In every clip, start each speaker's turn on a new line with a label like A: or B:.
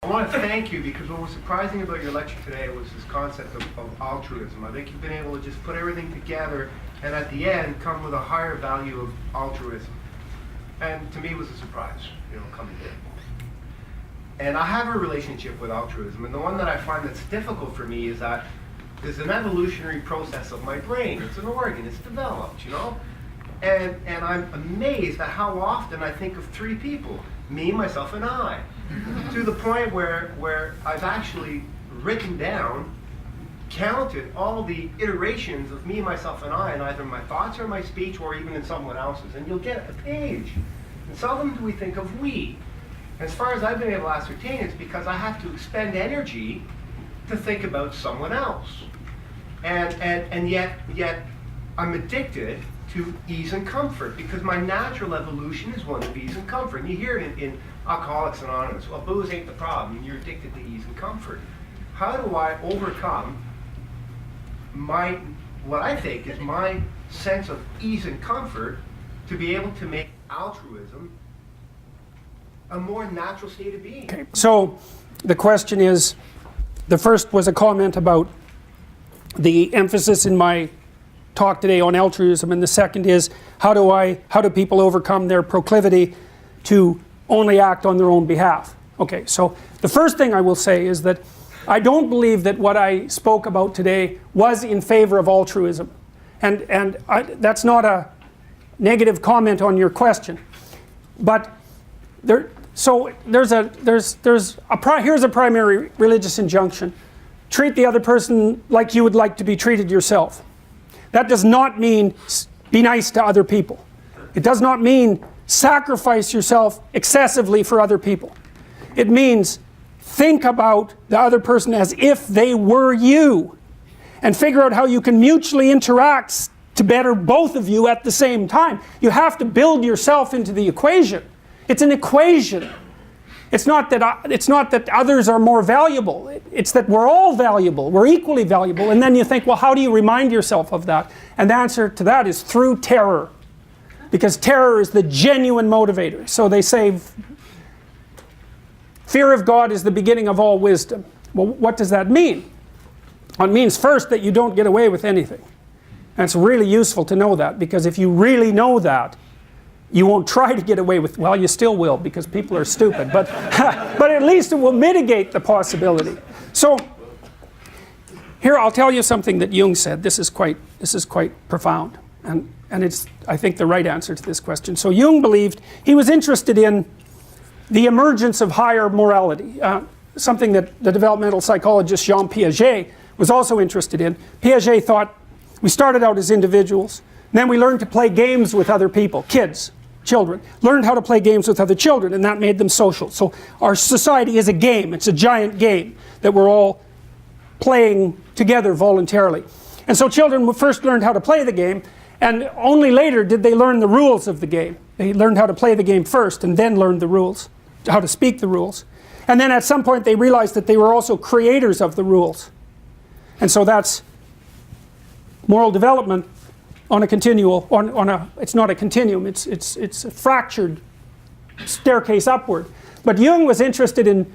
A: I want to thank you because what was surprising about your lecture today was this concept of altruism. I think you've been able to just put everything together and at the end come with a higher value of altruism. And to me it was a surprise, coming in. And I have a relationship with altruism, and the one that I find that's difficult for me is that there's an evolutionary process of my brain. It's an organ, it's developed, And I'm amazed at how often I think of three people, me, myself, and I. To the point where I've actually written down, counted all the iterations of me, myself, and I in either my thoughts or my speech or even in someone else's. And you'll get a page. And seldom do we think of we. As far as I've been able to ascertain, it's because I have to expend energy to think about someone else. And yet I'm addicted to ease and comfort because my natural evolution is one of ease and comfort. And you hear it in Alcoholics Anonymous. Well, booze ain't the problem. You're addicted to ease and comfort. How do I overcome what I think is my sense of ease and comfort to be able to make altruism a more natural state of being?
B: Okay, so the question is, the first was a comment about the emphasis in my talk today on altruism, and the second is how do people overcome their proclivity to only act on their own behalf. Okay, so the first thing I will say is that I don't believe that what I spoke about today was in favor of altruism, and that's not a negative comment on your question, but here's a primary religious injunction: treat the other person like you would like to be treated yourself. That does not mean be nice to other people. It does not mean sacrifice yourself excessively for other people. It means think about the other person as if they were you and figure out how you can mutually interact to better both of you at the same time. You have to build yourself into the equation. It's an equation. It's not that others are more valuable. It's that we're all valuable. We're equally valuable. And then you think, well, how do you remind yourself of that? And the answer to that is through terror. Because terror is the genuine motivator. So they say, fear of God is the beginning of all wisdom. Well, what does that mean? Well, it means first that you don't get away with anything. And it's really useful to know that, because if you really know that, you won't try to get away with, well, you still will, because people are stupid, but but at least it will mitigate the possibility. So here I'll tell you something that Jung said. This is quite profound, and it's, I think, the right answer to this question. So Jung believed, he was interested in the emergence of higher morality, something that the developmental psychologist Jean Piaget was also interested in. Piaget thought we started out as individuals, then we learned to play games with other people, children, learned how to play games with other children, and that made them social. So our society is a game. It's a giant game that we're all playing together voluntarily. And so children first learned how to play the game, and only later did they learn the rules of the game. They learned how to play the game first and then learned the rules, how to speak the rules. And then at some point they realized that they were also creators of the rules. And so that's moral development on a continual, it's not a continuum, it's a fractured staircase upward. But Jung was interested in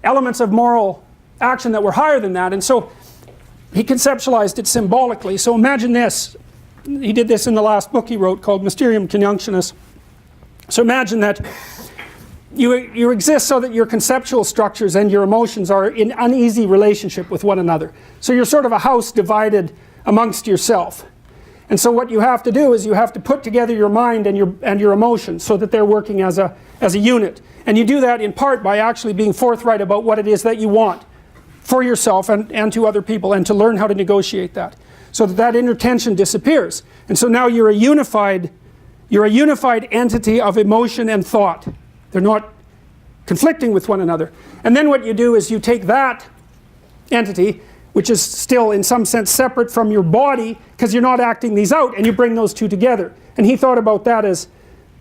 B: elements of moral action that were higher than that, and so he conceptualized it symbolically. So imagine this. He did this in the last book he wrote called Mysterium Conjunctionis. So imagine that you exist so that your conceptual structures and your emotions are in uneasy relationship with one another. So you're sort of a house divided amongst yourself. And so what you have to do is you have to put together your mind and your emotions so that they're working as a unit. And you do that in part by actually being forthright about what it is that you want for yourself and to other people, and to learn how to negotiate that, so that inner tension disappears. And so now you're a unified entity of emotion and thought. They're not conflicting with one another. And then what you do is you take that entity, which is still in some sense separate from your body because you're not acting these out, and you bring those two together. And he thought about that as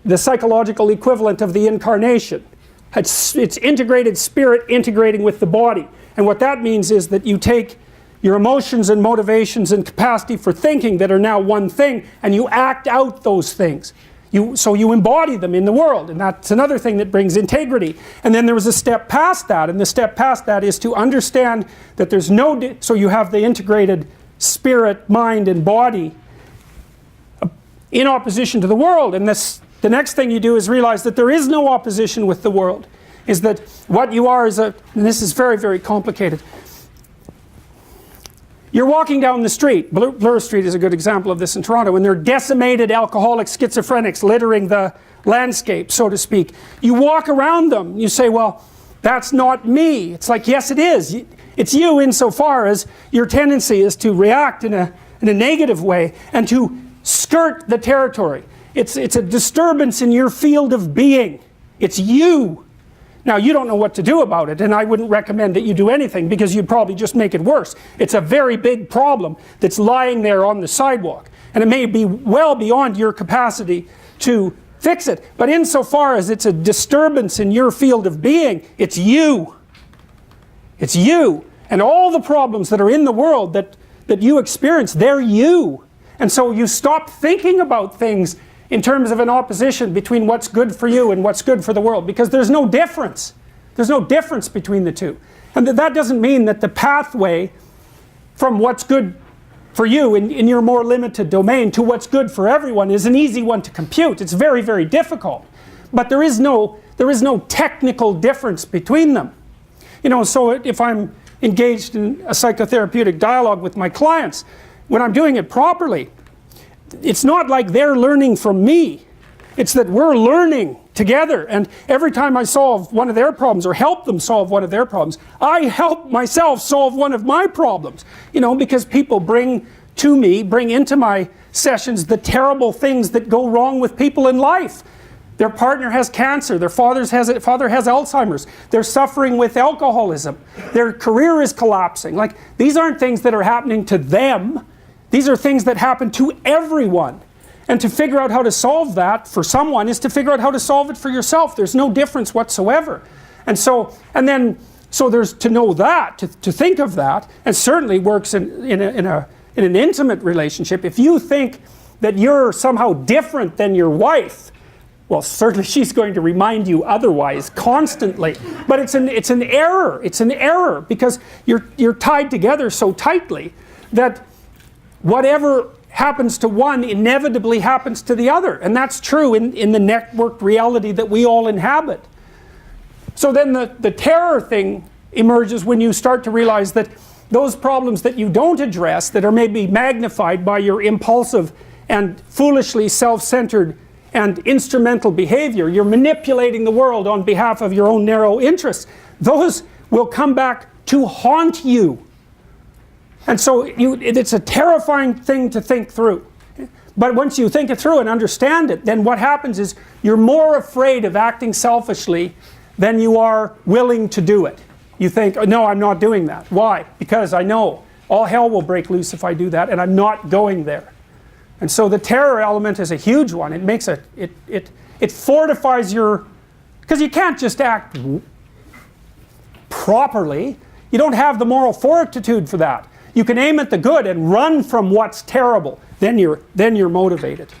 B: the psychological equivalent of the incarnation. It's integrated spirit integrating with the body. And what that means is that you take your emotions and motivations and capacity for thinking that are now one thing, and you act out those things. So you embody them in the world, and that's another thing that brings integrity. And then there was a step past that, and the step past that is to understand that there's no, so you have the integrated spirit, mind, and body in opposition to the world. And the next thing you do is realize that there is no opposition with the world. Is that what you are is and this is very, very complicated. You're walking down the street. Bloor Street is a good example of this in Toronto, and there are decimated alcoholic schizophrenics littering the landscape, so to speak. You walk around them, you say, well, that's not me. It's like, yes, it is. It's you insofar as your tendency is to react in a negative way and to skirt the territory. It's a disturbance in your field of being. It's you. Now, you don't know what to do about it, and I wouldn't recommend that you do anything because you'd probably just make it worse. It's a very big problem that's lying there on the sidewalk, and it may be well beyond your capacity to fix it. But insofar as it's a disturbance in your field of being, it's you. It's you. And all the problems that are in the world that you experience, they're you. And so you stop thinking about things in terms of an opposition between what's good for you and what's good for the world, because there's no difference. There's no difference between the two. And that doesn't mean that the pathway from what's good for you in your more limited domain to what's good for everyone is an easy one to compute. It's very, very difficult. But there is no technical difference between them. You know, so if I'm engaged in a psychotherapeutic dialogue with my clients, when I'm doing it properly, it's not like they're learning from me. It's that we're learning together, and every time I solve one of their problems or help them solve one of their problems, I help myself solve one of my problems. You know, because people bring into my sessions the terrible things that go wrong with people in life. Their partner has cancer, their father has Alzheimer's, they're suffering with alcoholism, their career is collapsing. Like, these aren't things that are happening to them. These are things that happen to everyone. And to figure out how to solve that for someone is to figure out how to solve it for yourself. There's no difference whatsoever. And so there's to know that, to think of that, and certainly works in an intimate relationship. If you think that you're somehow different than your wife, well, certainly she's going to remind you otherwise constantly. But it's an error. It's an error because you're tied together so tightly that whatever happens to one inevitably happens to the other. And that's true in the networked reality that we all inhabit. So then the terror thing emerges when you start to realize that those problems that you don't address, that are maybe magnified by your impulsive and foolishly self-centered and instrumental behavior, you're manipulating the world on behalf of your own narrow interests, those will come back to haunt you. And so it's a terrifying thing to think through. But once you think it through and understand it, then what happens is you're more afraid of acting selfishly than you are willing to do it. You think, oh, no, I'm not doing that. Why? Because I know all hell will break loose if I do that, and I'm not going there. And so the terror element is a huge one. It makes it fortifies your, because you can't just act properly. You don't have the moral fortitude for that. You can aim at the good and run from what's terrible. Then you're motivated.